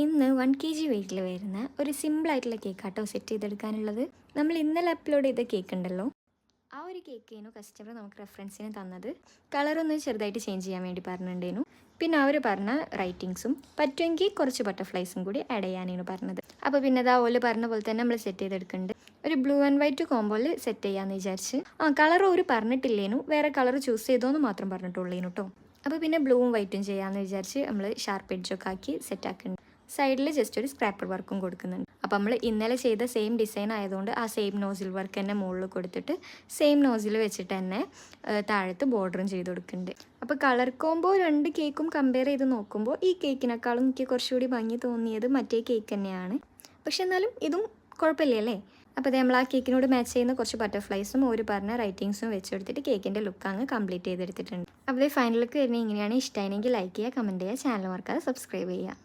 ഇന്ന് 1 kg വെയിറ്റിൽ വരുന്ന ഒരു സിമ്പിളായിട്ടുള്ള കേക്കാട്ടോ സെറ്റ് ചെയ്തെടുക്കാനുള്ളത്. നമ്മൾ ഇന്നലെ അപ്ലോഡ് ചെയ്ത കേക്ക് ഉണ്ടല്ലോ, ആ ഒരു കേക്കേനു കസ്റ്റമർ നമുക്ക് റെഫറൻസിന് തന്നത്. കളറൊന്ന് ചെറുതായിട്ട് ചേഞ്ച് ചെയ്യാൻ വേണ്ടി പറഞ്ഞിട്ടുണ്ടേനു. പിന്നെ അവർ പറഞ്ഞ റൈറ്റിങ്സും പറ്റുമെങ്കിൽ കുറച്ച് ബട്ടർഫ്ലൈസും കൂടി ആഡ് ചെയ്യാനാണ് പറഞ്ഞത്. അപ്പോൾ പിന്നെ അതാ ഓല് പറഞ്ഞ പോലെ തന്നെ നമ്മൾ സെറ്റ് ചെയ്തെടുക്കുന്നുണ്ട്. ഒരു ബ്ലൂ ആൻഡ് വൈറ്റ് കോമ്പോയിൽ സെറ്റ് ചെയ്യാമെന്ന് വിചാരിച്ച്. കളർ ഒരു പറഞ്ഞിട്ടില്ലേനു, വേറെ കളർ ചൂസ് ചെയ്തോന്ന് മാത്രം പറഞ്ഞിട്ടുള്ളേനു കേട്ടോ. അപ്പോൾ പിന്നെ ബ്ലൂവും വൈറ്റും ചെയ്യാമെന്ന് വിചാരിച്ച് നമ്മൾ ഷാർപ്പ് എഡ്ജൊക്കെ ആക്കി സെറ്റ് ആക്കുന്നുണ്ട്. സൈഡിൽ ജസ്റ്റ് ഒരു സ്ക്രാപ്പർ വർക്കും കൊടുക്കുന്നുണ്ട്. അപ്പോൾ നമ്മൾ ഇന്നലെ ചെയ്ത സെയിം ഡിസൈൻ ആയതുകൊണ്ട് ആ സെയിം നോസിൽ വർക്ക് തന്നെ മുകളിൽ കൊടുത്തിട്ട് സെയിം നോസിൽ വെച്ചിട്ട് തന്നെ താഴത്ത് ബോർഡറും ചെയ്ത് കൊടുക്കുന്നുണ്ട്. അപ്പോൾ കളർ കോമ്പോ രണ്ട് കേക്കും കമ്പയർ ചെയ്ത് നോക്കുമ്പോൾ ഈ കേക്കിനേക്കാളും എനിക്ക് കുറച്ചുകൂടി ഭംഗി തോന്നിയത് മറ്റേ കേക്ക് തന്നെയാണ്. പക്ഷെ എന്നാലും ഇതും കുഴപ്പമില്ലല്ലേ. അപ്പോൾ അത് നമ്മൾ ആ കേക്കിനോട് മാച്ച് ചെയ്യുന്ന കുറച്ച് ബട്ടർഫ്ലൈസും ഒരു പറഞ്ഞ റൈറ്റിങ്സും വെച്ചെടുത്തിട്ട് കേക്കിൻ്റെ ലുക്ക് അങ്ങ് കംപ്ലീറ്റ് ചെയ്തെടുത്തിട്ടുണ്ട്. അപ്പോൾ ഫൈനൽ ലുക്ക് വരുന്നത് ഇങ്ങനെയാണ്. ഇഷ്ടമായെങ്കിൽ ലൈക്ക് ചെയ്യുക, കമൻറ്റ് ചെയ്യുക, ചാനൽ മറക്കാതെ സബ്സ്ക്രൈബ് ചെയ്യുക.